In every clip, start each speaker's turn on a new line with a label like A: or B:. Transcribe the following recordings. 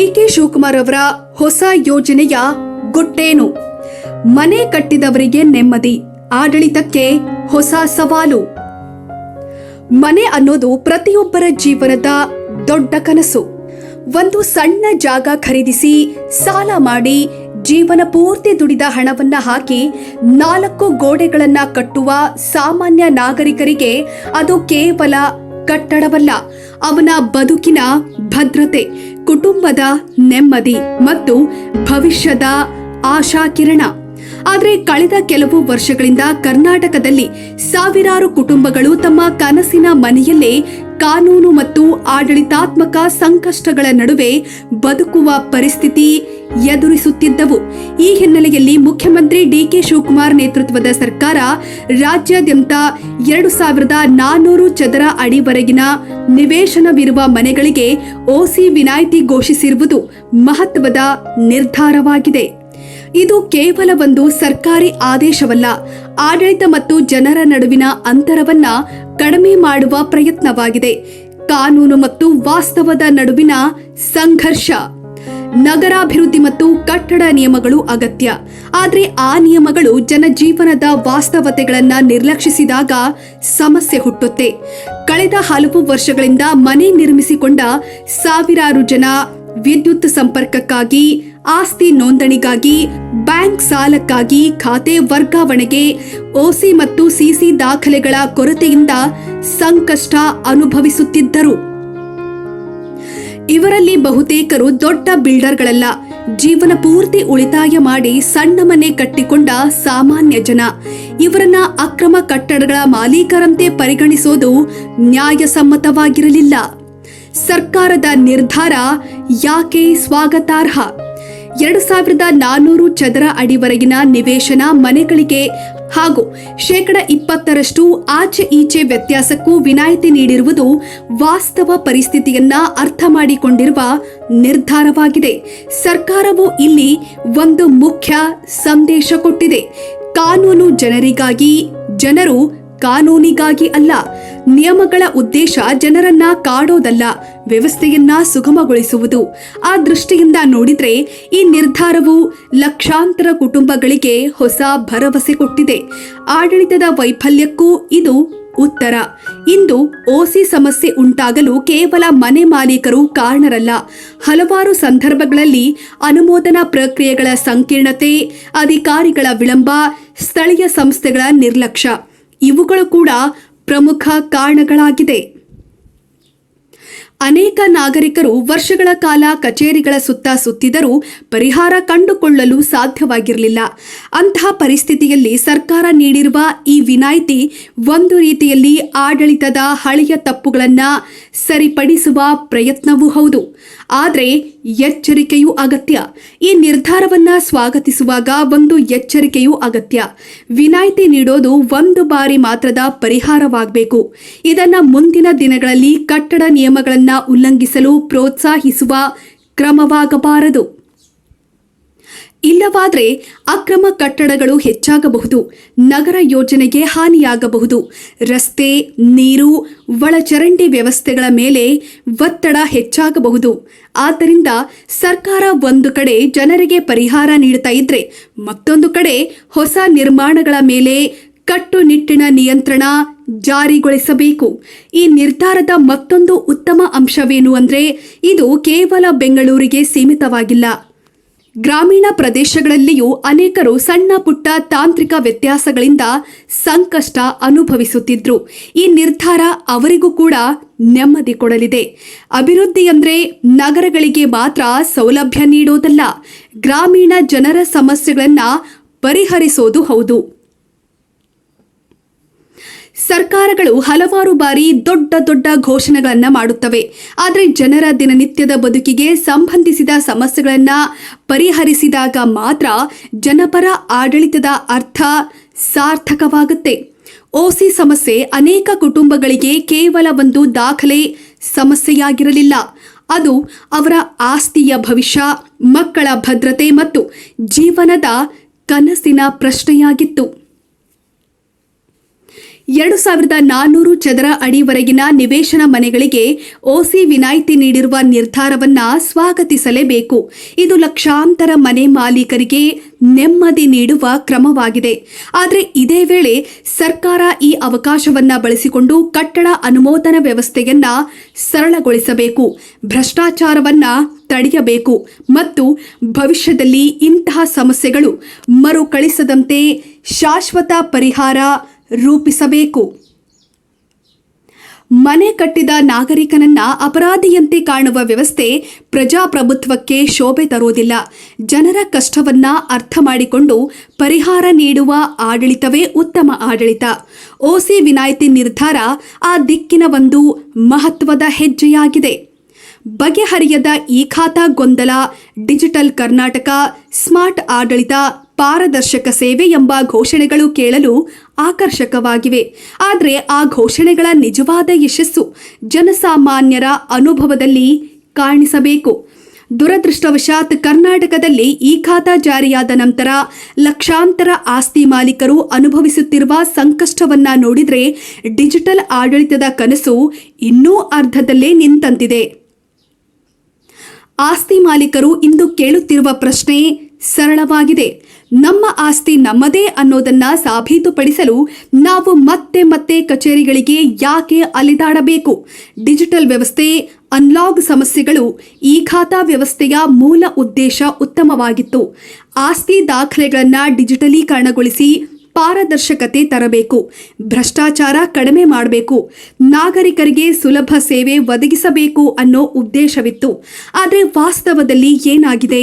A: DK Shivakumar ಅವರ ಹೊಸ ಯೋಜನೆಯ ಗುಟ್ಟೇನು? ಮನೆ ಕಟ್ಟಿದವರಿಗೆ ನೆಮ್ಮದಿ, ಆಡಳಿತಕ್ಕೆ ಹೊಸ ಸವಾಲು. ಮನೆ ಅನ್ನೋದು ಪ್ರತಿಯೊಬ್ಬರ ಜೀವನದ ದೊಡ್ಡ ಕನಸು. ಒಂದು ಸಣ್ಣ ಜಾಗ ಖರೀದಿಸಿ ಸಾಲ ಮಾಡಿ ಜೀವನ ಪೂರ್ತಿ ದುಡಿದ ಹಣವನ್ನ ಹಾಕಿ 4 ಗೋಡೆಗಳನ್ನ ಕಟ್ಟುವ ಸಾಮಾನ್ಯ ನಾಗರಿಕರಿಗೆ ಅದು ಕೇವಲ ಕಟ್ಟಡವಲ್ಲ, ಅವನ ಬದುಕಿನ ಭದ್ರತೆ, ಕುಟುಂಬದ ನೆಮ್ಮದಿ ಮತ್ತು ಭವಿಷ್ಯದ ಆಶಾಕಿರಣ. ಆದರೆ ಕಳೆದ ಕೆಲವು ವರ್ಷಗಳಿಂದ ಕರ್ನಾಟಕದಲ್ಲಿ ಸಾವಿರಾರು ಕುಟುಂಬಗಳು ತಮ್ಮ ಕನಸಿನ ಮನೆಯಲ್ಲೇ ಕಾನೂನು ಮತ್ತು ಆಡಳಿತಾತ್ಮಕ ಸಂಕಷ್ಟಗಳ ನಡುವೆ ಬದುಕುವ ಪರಿಸ್ಥಿತಿ ಎದುರಿಸುತ್ತಿದ್ದವು. ಈ ಹಿನ್ನೆಲೆಯಲ್ಲಿ ಮುಖ್ಯಮಂತ್ರಿ ಡಿಕೆ ಶಿವಕುಮಾರ್ ನೇತೃತ್ವದ ಸರ್ಕಾರ ರಾಜ್ಯಾದ್ಯಂತ 2400 ಚದರ ಅಡಿವರೆಗಿನ ನಿವೇಶನವಿರುವ ಮನೆಗಳಿಗೆ ಓಸಿ ವಿನಾಯಿತಿ ಘೋಷಿಸಿರುವುದು ಮಹತ್ವದ ನಿರ್ಧಾರವಾಗಿದೆ. ಇದು ಕೇವಲ ಒಂದು ಸರ್ಕಾರಿ ಆದೇಶವಲ್ಲ, ಆಡಳಿತ ಮತ್ತು ಜನರ ನಡುವಿನ ಅಂತರವನ್ನ ಕಡಿಮೆ ಮಾಡುವ ಪ್ರಯತ್ನವಾಗಿದೆ. ಕಾನೂನು ಮತ್ತು ವಾಸ್ತವದ ನಡುವಿನ ಸಂಘರ್ಷ. ನಗರಾಭಿವೃದ್ಧಿ ಮತ್ತು ಕಟ್ಟಡ ನಿಯಮಗಳು ಅಗತ್ಯ, ಆದರೆ ಆ ನಿಯಮಗಳು ಜನಜೀವನದ ವಾಸ್ತವತೆಗಳನ್ನ ನಿರ್ಲಕ್ಷಿಸಿದಾಗ ಸಮಸ್ಯೆ ಹುಟ್ಟುತ್ತೆ. ಕಳೆದ ಹಲವು ವರ್ಷಗಳಿಂದ ಮನೆ ನಿರ್ಮಿಸಿಕೊಂಡ ಸಾವಿರಾರು ಜನ ವಿದ್ಯುತ್ ಸಂಪರ್ಕಕ್ಕಾಗಿ, ಆಸ್ತಿ ನೋಂದಣಿಗಾಗಿ, ಬ್ಯಾಂಕ್ ಸಾಲಕ್ಕಾಗಿ, ಖಾತೆ ವರ್ಗಾವಣೆಗೆ, ಓಸಿ ಮತ್ತು ಸಿಸಿ ದಾಖಲೆಗಳ ಕೊರತೆಯಿಂದ ಸಂಕಷ್ಟ ಅನುಭವಿಸುತ್ತಿದ್ದರು. ಇವರಲ್ಲಿ ಬಹುತೇಕರು ದೊಡ್ಡ ಬಿಲ್ಡರ್ಗಳಲ್ಲ, ಜೀವನ ಪೂರ್ತಿ ಉಳಿತಾಯ ಮಾಡಿ ಸಣ್ಣ ಮನೆ ಕಟ್ಟಿಕೊಂಡ ಸಾಮಾನ್ಯ ಜನ. ಇವರನ್ನ ಅಕ್ರಮ ಕಟ್ಟಡಗಳ ಮಾಲೀಕರಂತೆ ಪರಿಗಣಿಸೋದು ನ್ಯಾಯಸಮ್ಮತವಾಗಿರಲಿಲ್ಲ. ಸರ್ಕಾರದ ನಿರ್ಧಾರ ಯಾಕೆ ಸ್ವಾಗತಾರ್ಹ? 2400 ಚದರ ಅಡಿವರೆಗಿನ ನಿವೇಶನ ಮನೆಗಳಿಗೆ ಹಾಗೂ 20% ಆಚೆ ಈಚೆ ವ್ಯತ್ಯಾಸಕ್ಕೂ ವಿನಾಯಿತಿ ನೀಡಿರುವುದು ವಾಸ್ತವ ಪರಿಸ್ಥಿತಿಯನ್ನ ಅರ್ಥ ಮಾಡಿಕೊಂಡಿರುವ ನಿರ್ಧಾರವಾಗಿದೆ. ಸರ್ಕಾರವು ಇಲ್ಲಿ ಒಂದು ಮುಖ್ಯ ಸಂದೇಶ ಕೊಟ್ಟಿದೆ. ಕಾನೂನು ಜನರಿಗಾಗಿ, ಜನರು ಕಾನೂನಿಗಾಗಿ ಅಲ್ಲ. ನಿಯಮಗಳ ಉದ್ದೇಶ ಜನರನ್ನ ಕಾಡೋದಲ್ಲ, ವ್ಯವಸ್ಥೆಯನ್ನ ಸುಗಮಗೊಳಿಸುವುದು. ಆ ದೃಷ್ಟಿಯಿಂದ ನೋಡಿದ್ರೆ ಈ ನಿರ್ಧಾರವು ಲಕ್ಷಾಂತರ ಕುಟುಂಬಗಳಿಗೆ ಹೊಸ ಭರವಸೆ ಕೊಟ್ಟಿದೆ. ಆಡಳಿತದ ವೈಫಲ್ಯಕ್ಕೂ ಇದು ಉತ್ತರ. ಇಂದು ಓಸಿ ಸಮಸ್ಯೆ ಉಂಟಾಗಲು ಕೇವಲ ಮನೆ ಮಾಲೀಕರು ಕಾರಣರಲ್ಲ. ಹಲವಾರು ಸಂದರ್ಭಗಳಲ್ಲಿ ಅನುಮೋದನಾ ಪ್ರಕ್ರಿಯೆಗಳ ಸಂಕೀರ್ಣತೆ, ಅಧಿಕಾರಿಗಳ ವಿಳಂಬ, ಸ್ಥಳೀಯ ಸಂಸ್ಥೆಗಳ ನಿರ್ಲಕ್ಷ್ಯ ಇವುಗಳು ಕೂಡ ಪ್ರಮುಖ ಕಾರಣಗಳಾಗಿದೆ. ಅನೇಕ ನಾಗರಿಕರು ವರ್ಷಗಳ ಕಾಲ ಕಚೇರಿಗಳ ಸುತ್ತ ಸುತ್ತಿದರೂ ಪರಿಹಾರ ಕಂಡುಕೊಳ್ಳಲು ಸಾಧ್ಯವಾಗಿರಲಿಲ್ಲ. ಅಂತಹ ಪರಿಸ್ಥಿತಿಯಲ್ಲಿ ಸರ್ಕಾರ ನೀಡಿರುವ ಈ ವಿನಾಯಿತಿ ಒಂದು ರೀತಿಯಲ್ಲಿ ಆಡಳಿತದ ಹಳೆಯ ತಪ್ಪುಗಳನ್ನು ಸರಿಪಡಿಸುವ ಪ್ರಯತ್ನವೂ ಹೌದು. ಆದರೆ ಎಚ್ಚರಿಕೆಯೂ ಅಗತ್ಯ. ಈ ನಿರ್ಧಾರವನ್ನ ಸ್ವಾಗತಿಸುವಾಗ ಒಂದು ಎಚ್ಚರಿಕೆಯೂ ಅಗತ್ಯ. ವಿನಾಯಿತಿ ನೀಡೋದು ಒಂದು ಬಾರಿ ಮಾತ್ರದ ಪರಿಹಾರವಾಗಬೇಕು. ಇದನ್ನ ಮುಂದಿನ ದಿನಗಳಲ್ಲಿ ಕಟ್ಟಡ ನಿಯಮಗಳನ್ನ ಉಲ್ಲಂಘಿಸಲು ಪ್ರೋತ್ಸಾಹಿಸುವ ಕ್ರಮವಾಗಬಾರದು. ಇಲ್ಲವಾದರೆ ಅಕ್ರಮ ಕಟ್ಟಡಗಳು ಹೆಚ್ಚಾಗಬಹುದು, ನಗರ ಯೋಜನೆಗೆ ಹಾನಿಯಾಗಬಹುದು, ರಸ್ತೆ, ನೀರು, ಒಳಚರಂಡಿ ವ್ಯವಸ್ಥೆಗಳ ಮೇಲೆ ಒತ್ತಡ ಹೆಚ್ಚಾಗಬಹುದು. ಆದ್ದರಿಂದ ಸರ್ಕಾರ ಒಂದು ಕಡೆ ಜನರಿಗೆ ಪರಿಹಾರ ನೀಡುತ್ತಾ ಇದ್ರೆ, ಮತ್ತೊಂದು ಕಡೆ ಹೊಸ ನಿರ್ಮಾಣಗಳ ಮೇಲೆ ಕಟ್ಟುನಿಟ್ಟಿನ ನಿಯಂತ್ರಣ ಜಾರಿಗೊಳಿಸಬೇಕು. ಈ ನಿರ್ಧಾರದ ಮತ್ತೊಂದು ಉತ್ತಮ ಅಂಶವೇನು ಅಂದ್ರೆ, ಇದು ಕೇವಲ ಬೆಂಗಳೂರಿಗೆ ಸೀಮಿತವಾಗಿಲ್ಲ. ಗ್ರಾಮೀಣ ಪ್ರದೇಶಗಳಲ್ಲಿಯೂ ಅನೇಕರು ಸಣ್ಣ ಪುಟ್ಟ ತಾಂತ್ರಿಕ ವ್ಯತ್ಯಾಸಗಳಿಂದ ಸಂಕಷ್ಟ ಅನುಭವಿಸುತ್ತಿದ್ರು. ಈ ನಿರ್ಧಾರ ಅವರಿಗೂ ಕೂಡ ನೆಮ್ಮದಿ ಕೊಡಲಿದೆ. ಅಭಿವೃದ್ಧಿ ಅಂದ್ರೆ ನಗರಗಳಿಗೆ ಮಾತ್ರ ಸೌಲಭ್ಯ ನೀಡೋದಲ್ಲ, ಗ್ರಾಮೀಣ ಜನರ ಸಮಸ್ಯೆಗಳನ್ನ ಪರಿಹರಿಸೋದು ಹೌದು. ಸರ್ಕಾರಗಳು ಹಲವಾರು ಬಾರಿ ದೊಡ್ಡ ದೊಡ್ಡ ಘೋಷಣೆಗಳನ್ನ ಮಾಡುತ್ತವೆ, ಆದರೆ ಜನರ ದಿನನಿತ್ಯದ ಬದುಕಿಗೆ ಸಂಬಂಧಿಸಿದ ಸಮಸ್ಯೆಗಳನ್ನ ಪರಿಹರಿಸಿದಾಗ ಮಾತ್ರ ಜನಪರ ಆಡಳಿತದ ಅರ್ಥ ಸಾರ್ಥಕವಾಗುತ್ತೆ. ಓಸಿ ಸಮಸ್ಯೆ ಅನೇಕ ಕುಟುಂಬಗಳಿಗೆ ಕೇವಲ ಒಂದು ದಾಖಲೆ ಸಮಸ್ಯೆಯಾಗಿರಲಿಲ್ಲ. ಅದು ಅವರ ಆಸ್ತಿಯ ಭವಿಷ್ಯ, ಮಕ್ಕಳ ಭದ್ರತೆ ಮತ್ತು ಜೀವನದ ಕನಸಿನ ಪ್ರಶ್ನೆಯಾಗಿತ್ತು. 2,400 ಚದರ ಅಡಿವರೆಗಿನ ನಿವೇಶನ ಮನೆಗಳಿಗೆ ಓಸಿ ವಿನಾಯಿತಿ ನೀಡಿರುವ ನಿರ್ಧಾರವನ್ನ ಸ್ವಾಗತಿಸಲೇಬೇಕು. ಇದು ಲಕ್ಷಾಂತರ ಮನೆ ಮಾಲೀಕರಿಗೆ ನೆಮ್ಮದಿ ನೀಡುವ ಕ್ರಮವಾಗಿದೆ. ಆದರೆ ಇದೇ ವೇಳೆ ಸರ್ಕಾರ ಈ ಅವಕಾಶವನ್ನ ಬಳಸಿಕೊಂಡು ಕಟ್ಟಡ ಅನುಮೋದನಾ ವ್ಯವಸ್ಥೆಯನ್ನ ಸರಳಗೊಳಿಸಬೇಕು, ಭ್ರಷ್ಟಾಚಾರವನ್ನ ತಡೆಯಬೇಕು ಮತ್ತು ಭವಿಷ್ಯದಲ್ಲಿ ಇಂತಹ ಸಮಸ್ಯೆಗಳು ಮರುಕಳಿಸದಂತೆ ಶಾಶ್ವತ ಪರಿಹಾರ ರೂಪಿಸಬೇಕು. ಮನೆ ಕಟ್ಟಿದ ನಾಗರಿಕನನ್ನ ಅಪರಾಧಿಯಂತೆ ಕಾಣುವ ವ್ಯವಸ್ಥೆ ಪ್ರಜಾಪ್ರಭುತ್ವಕ್ಕೆ ಶೋಭೆ ತರುವುದಿಲ್ಲ. ಜನರ ಕಷ್ಟವನ್ನ ಅರ್ಥ ಮಾಡಿಕೊಂಡು ಪರಿಹಾರ ನೀಡುವ ಆಡಳಿತವೇ ಉತ್ತಮ ಆಡಳಿತ. ಓಸಿ ವಿನಾಯಿತಿ ನಿರ್ಧಾರ ಆ ದಿಕ್ಕಿನ ಒಂದು ಮಹತ್ವದ ಹೆಜ್ಜೆಯಾಗಿದೆ. ಬಗೆಹರಿಯದ ಈ ಖಾತಾ ಗೊಂದಲ, ಡಿಜಿಟಲ್ ಕರ್ನಾಟಕ, ಸ್ಮಾರ್ಟ್ ಆಡಳಿತ, ಪಾರದರ್ಶಕ ಸೇವೆ ಎಂಬ ಘೋಷಣೆಗಳು ಕೇಳಲು ಆಕರ್ಷಕವಾಗಿವೆ. ಆದರೆ ಆ ಘೋಷಣೆಗಳ ನಿಜವಾದ ಯಶಸ್ಸು ಜನಸಾಮಾನ್ಯರ ಅನುಭವದಲ್ಲಿ ಕಾಣಿಸಬೇಕು. ದುರದೃಷ್ಟವಶಾತ್ ಕರ್ನಾಟಕದಲ್ಲಿ ಈ ಖಾತಾ ಜಾರಿಯಾದ ನಂತರ ಲಕ್ಷಾಂತರ ಆಸ್ತಿ ಮಾಲೀಕರು ಅನುಭವಿಸುತ್ತಿರುವ ಸಂಕಷ್ಟವನ್ನ ನೋಡಿದರೆ ಡಿಜಿಟಲ್ ಆಡಳಿತದ ಕನಸು ಇನ್ನೂ ಅರ್ಧದಲ್ಲೇ ನಿಂತಂತಿದೆ. ಆಸ್ತಿ ಮಾಲೀಕರು ಇಂದು ಕೇಳುತ್ತಿರುವ ಪ್ರಶ್ನೆ ಸರಳವಾಗಿದೆ. ನಮ್ಮ ಆಸ್ತಿ ನಮ್ಮದೇ ಅನ್ನೋದನ್ನ ಸಾಬೀತುಪಡಿಸಲು ನಾವು ಮತ್ತೆ ಮತ್ತೆ ಕಚೇರಿಗಳಿಗೆ ಯಾಕೆ ಅಲೆದಾಡಬೇಕು? ಡಿಜಿಟಲ್ ವ್ಯವಸ್ಥೆ ಅನ್ಲಾಗ್ ಸಮಸ್ಯೆಗಳು ಈ ಖಾತಾ ವ್ಯವಸ್ಥೆಯ ಮೂಲ ಉದ್ದೇಶ ಉತ್ತಮವಾಗಿತ್ತು. ಆಸ್ತಿ ದಾಖಲೆಗಳನ್ನು ಡಿಜಿಟಲೀಕರಣಗೊಳಿಸಿ ಪಾರದರ್ಶಕತೆ ತರಬೇಕು, ಭ್ರಷ್ಟಾಚಾರ ಕಡಿಮೆ ಮಾಡಬೇಕು, ನಾಗರಿಕರಿಗೆ ಸುಲಭ ಸೇವೆ ಒದಗಿಸಬೇಕು ಅನ್ನೋ ಉದ್ದೇಶವಿತ್ತು. ಆದರೆ ವಾಸ್ತವದಲ್ಲಿ ಏನಾಗಿದೆ?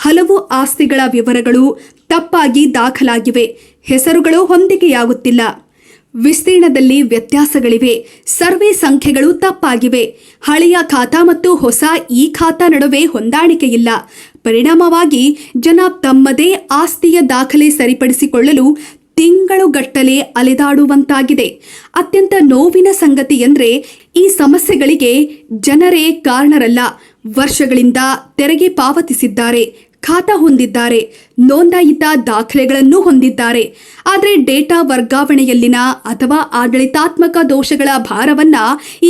A: ಹಲವು ಆಸ್ತಿಗಳ ವಿವರಗಳು ತಪ್ಪಾಗಿ ದಾಖಲಾಗಿವೆ, ಹೆಸರುಗಳು ಹೊಂದಿಕೆಯಾಗುತ್ತಿಲ್ಲ, ವಿಸ್ತೀರ್ಣದಲ್ಲಿ ವ್ಯತ್ಯಾಸಗಳಿವೆ, ಸರ್ವೆ ಸಂಖ್ಯೆಗಳು ತಪ್ಪಾಗಿವೆ, ಹಳೆಯ ಖಾತಾ ಮತ್ತು ಹೊಸ ಈ ಖಾತಾ ನಡುವೆ ಹೊಂದಾಣಿಕೆಯಿಲ್ಲ. ಪರಿಣಾಮವಾಗಿ ಜನ ತಮ್ಮದೇ ಆಸ್ತಿಯ ದಾಖಲೆ ಸರಿಪಡಿಸಿಕೊಳ್ಳಲು ತಿಂಗಳುಗಟ್ಟಲೆ ಅಲೆದಾಡುವಂತಾಗಿದೆ. ಅತ್ಯಂತ ನೋವಿನ ಸಂಗತಿ ಎಂದರೆ ಈ ಸಮಸ್ಯೆಗಳಿಗೆ ಜನರೇ ಕಾರಣರಲ್ಲ. ವರ್ಷಗಳಿಂದ ತೆರಿಗೆ ಪಾವತಿಸಿದ್ದಾರೆ, ಖಾತಾ ಹೊಂದಿದ್ದಾರೆ, ನೋಂದಾಯಿತ ದಾಖಲೆಗಳನ್ನು ಹೊಂದಿದ್ದಾರೆ. ಆದರೆ ಡೇಟಾ ವರ್ಗಾವಣೆಯಲ್ಲಿನ ಅಥವಾ ಆಡಳಿತಾತ್ಮಕ ದೋಷಗಳ ಭಾರವನ್ನ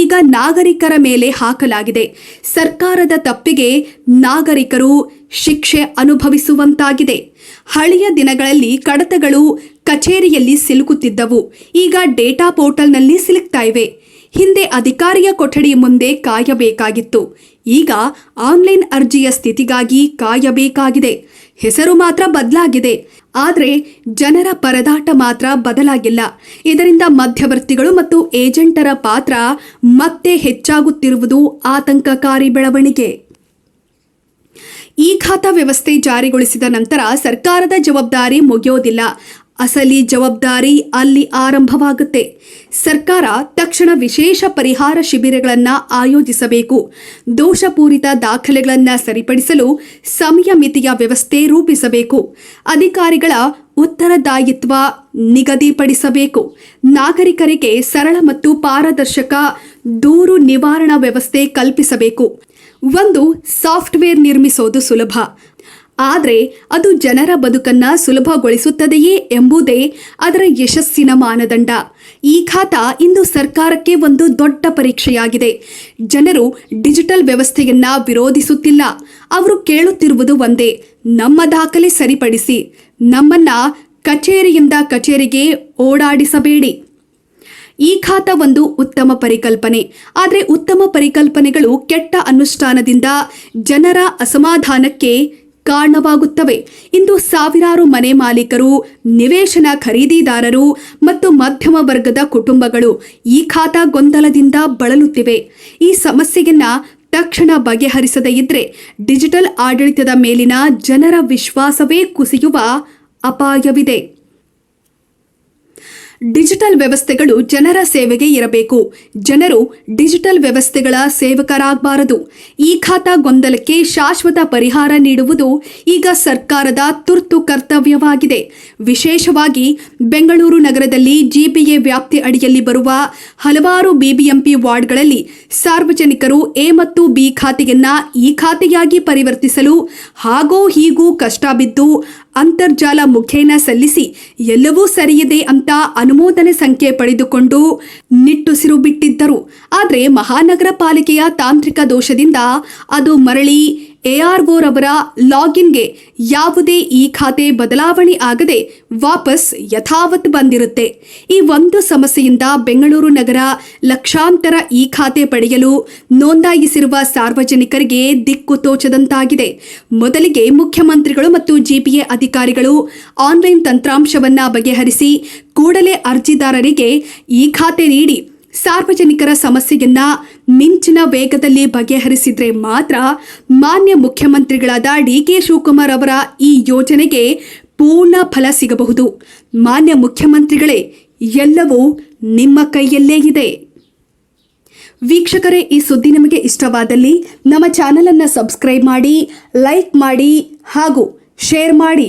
A: ಈಗ ನಾಗರಿಕರ ಮೇಲೆ ಹಾಕಲಾಗಿದೆ. ಸರ್ಕಾರದ ತಪ್ಪಿಗೆ ನಾಗರಿಕರು ಶಿಕ್ಷೆ ಅನುಭವಿಸುವಂತಾಗಿದೆ. ಹಳೆಯ ದಿನಗಳಲ್ಲಿ ಕಡತಗಳು ಕಚೇರಿಯಲ್ಲಿ ಸಿಲುಕುತ್ತಿದ್ದವು, ಈಗ ಡೇಟಾ ಪೋರ್ಟಲ್ನಲ್ಲಿ ಸಿಲುಕ್ತಾ ಇವೆ. ಹಿಂದೆ ಅಧಿಕಾರಿಯ ಕೊಠಡಿ ಮುಂದೆ ಕಾಯಬೇಕಾಗಿತ್ತು, ಈಗ ಆನ್ಲೈನ್ ಅರ್ಜಿಯ ಸ್ಥಿತಿಗಾಗಿ ಕಾಯಬೇಕಾಗಿದೆ. ಹೆಸರು ಮಾತ್ರ ಬದಲಾಗಿದೆ, ಆದರೆ ಜನರ ಪರದಾಟ ಮಾತ್ರ ಬದಲಾಗಿಲ್ಲ. ಇದರಿಂದ ಮಧ್ಯವರ್ತಿಗಳು ಮತ್ತು ಏಜೆಂಟರ ಪಾತ್ರ ಮತ್ತೆ ಹೆಚ್ಚಾಗುತ್ತಿರುವುದು ಆತಂಕಕಾರಿ ಬೆಳವಣಿಗೆ. ಈ ಖಾತಾ ವ್ಯವಸ್ಥೆ ಜಾರಿಗೊಳಿಸಿದ ನಂತರ ಸರ್ಕಾರದ ಜವಾಬ್ದಾರಿ ಮುಗಿಯೋದಿಲ್ಲ, ಅಸಲಿ ಜವಾಬ್ದಾರಿ ಅಲ್ಲಿ ಆರಂಭವಾಗುತ್ತೆ. ಸರ್ಕಾರ ತಕ್ಷಣ ವಿಶೇಷ ಪರಿಹಾರ ಶಿಬಿರಗಳನ್ನು ಆಯೋಜಿಸಬೇಕು. ದೋಷಪೂರಿತ ದಾಖಲೆಗಳನ್ನು ಸರಿಪಡಿಸಲು ಸಮಯ ಮಿತಿಯ ವ್ಯವಸ್ಥೆ ರೂಪಿಸಬೇಕು. ಅಧಿಕಾರಿಗಳ ಉತ್ತರದಾಯಿತ್ವ ನಿಗದಿಪಡಿಸಬೇಕು. ನಾಗರಿಕರಿಗೆ ಸರಳ ಮತ್ತು ಪಾರದರ್ಶಕ ದೂರು ನಿವಾರಣಾ ವ್ಯವಸ್ಥೆ ಕಲ್ಪಿಸಬೇಕು. ಒಂದು ಸಾಫ್ಟ್ವೇರ್ ನಿರ್ಮಿಸೋದು ಸುಲಭ, ಆದರೆ ಅದು ಜನರ ಬದುಕನ್ನ ಸುಲಭಗೊಳಿಸುತ್ತದೆಯೇ ಎಂಬುದೇ ಅದರ ಯಶಸ್ಸಿನ ಮಾನದಂಡ. ಈ ಖಾತಾ ಇಂದು ಸರ್ಕಾರಕ್ಕೆ ಒಂದು ದೊಡ್ಡ ಪರೀಕ್ಷೆಯಾಗಿದೆ. ಜನರು ಡಿಜಿಟಲ್ ವ್ಯವಸ್ಥೆಯನ್ನ ವಿರೋಧಿಸುತ್ತಿಲ್ಲ, ಅವರು ಕೇಳುತ್ತಿರುವುದು ಒಂದೇ: ನಮ್ಮ ದಾಖಲೆ ಸರಿಪಡಿಸಿ, ನಮ್ಮನ್ನ ಕಚೇರಿಯಿಂದ ಕಚೇರಿಗೆ ಓಡಾಡಿಸಬೇಡಿ. ಈ ಖಾತಾ ಒಂದು ಉತ್ತಮ ಪರಿಕಲ್ಪನೆ, ಆದರೆ ಉತ್ತಮ ಪರಿಕಲ್ಪನೆಗಳು ಕೆಟ್ಟ ಅನುಷ್ಠಾನದಿಂದ ಜನರ ಅಸಮಾಧಾನಕ್ಕೆ ಕಾರಣವಾಗುತ್ತವೆ. ಇಂದು ಸಾವಿರಾರು ಮನೆ ಮಾಲೀಕರು, ನಿವೇಶನ ಖರೀದಿದಾರರು ಮತ್ತು ಮಧ್ಯಮ ವರ್ಗದ ಕುಟುಂಬಗಳು ಈ ಖಾತಾ ಗೊಂದಲದಿಂದ ಬಳಲುತ್ತಿವೆ. ಈ ಸಮಸ್ಯೆಯನ್ನ ತಕ್ಷಣ ಬಗೆಹರಿಸದೇ ಇದ್ರೆ ಡಿಜಿಟಲ್ ಆಡಳಿತದ ಮೇಲಿನ ಜನರ ವಿಶ್ವಾಸವೇ ಕುಸಿಯುವ ಅಪಾಯವಿದೆ. ಡಿಜಿಟಲ್ ವ್ಯವಸ್ಥೆಗಳು ಜನರ ಸೇವೆಗೆ ಇರಬೇಕು, ಜನರು ಡಿಜಿಟಲ್ ವ್ಯವಸ್ಥೆಗಳ ಸೇವಕರಾಗಬಾರದು. ಈ ಖಾತಾ ಗೊಂದಲಕ್ಕೆ ಶಾಶ್ವತ ಪರಿಹಾರ ನೀಡುವುದು ಈಗ ಸರ್ಕಾರದ ತುರ್ತು ಕರ್ತವ್ಯವಾಗಿದೆ. ವಿಶೇಷವಾಗಿ ಬೆಂಗಳೂರು ನಗರದಲ್ಲಿ ಜಿಬಿಎ ವ್ಯಾಪ್ತಿ ಅಡಿಯಲ್ಲಿ ಬರುವ ಹಲವಾರು ಬಿಬಿಎಂಪಿ ವಾರ್ಡ್ಗಳಲ್ಲಿ ಸಾರ್ವಜನಿಕರು ಎ ಮತ್ತು ಬಿ ಖಾತೆಯನ್ನ ಈ ಖಾತೆಯಾಗಿ ಪರಿವರ್ತಿಸಲು ಹಾಗೋ ಹೀಗೂ ಕಷ್ಟ ಬಿದ್ದು ಅಂತರ್ಜಾಲ ಮುಖೇನ ಸಲ್ಲಿಸಿ ಎಲ್ಲವೂ ಸರಿಯಿದೆ ಅಂತ ಅನುಮೋದನೆ ಸಂಖ್ಯೆ ಪಡೆದುಕೊಂಡು ನಿಟ್ಟುಸಿರು ಬಿಟ್ಟಿದ್ದರು. ಆದರೆ ಮಹಾನಗರ ಪಾಲಿಕೆಯ ತಾಂತ್ರಿಕ ದೋಷದಿಂದ ಅದು ಮರಳಿ AROರವರ ಲಾಗಿನ್ಗೆ ಯಾವುದೇ ಈ ಖಾತೆ ಬದಲಾವಣೆ ಆಗದೆ ವಾಪಸ್ ಯಥಾವತ್ ಬಂದಿರುತ್ತೆ. ಈ ಒಂದು ಸಮಸ್ಯೆಯಿಂದ ಬೆಂಗಳೂರು ನಗರ ಲಕ್ಷಾಂತರ ಈ ಖಾತೆ ಪಡೆಯಲು ನೋಂದಾಯಿಸಿರುವ ಸಾರ್ವಜನಿಕರಿಗೆ ದಿಕ್ಕು ತೋಚದಂತಾಗಿದೆ. ಮೊದಲಿಗೆ ಮುಖ್ಯಮಂತ್ರಿಗಳು ಮತ್ತು GPA ಅಧಿಕಾರಿಗಳು ಆನ್ಲೈನ್ ತಂತ್ರಾಂಶವನ್ನ ಬಗೆಹರಿಸಿ ಕೂಡಲೇ ಅರ್ಜಿದಾರರಿಗೆ ಈ ಖಾತೆ ನೀಡಿ ಸಾರ್ವಜನಿಕರ ಸಮಸ್ಯೆಯನ್ನ ಮಿಂಚಿನ ವೇಗದಲ್ಲಿ ಬಗೆಹರಿಸಿದ್ರೆ ಮಾತ್ರ ಮಾನ್ಯ ಮುಖ್ಯಮಂತ್ರಿಗಳಾದ DK ಶಿವಕುಮಾರ್ ಅವರ ಈ ಯೋಜನೆಗೆ ಪೂರ್ಣ ಫಲ ಸಿಗಬಹುದು. ಮಾನ್ಯ ಮುಖ್ಯಮಂತ್ರಿಗಳೇ, ಎಲ್ಲವೂ ನಿಮ್ಮ ಕೈಯಲ್ಲೇ ಇದೆ. ವೀಕ್ಷಕರೇ, ಈ ಸುದ್ದಿ ನಿಮಗೆ ಇಷ್ಟವಾದಲ್ಲಿ ನಮ್ಮ ಚಾನೆಲ್ ಅನ್ನು ಸಬ್ಸ್ಕ್ರೈಬ್ ಮಾಡಿ, ಲೈಕ್ ಮಾಡಿ ಹಾಗೂ ಶೇರ್ ಮಾಡಿ.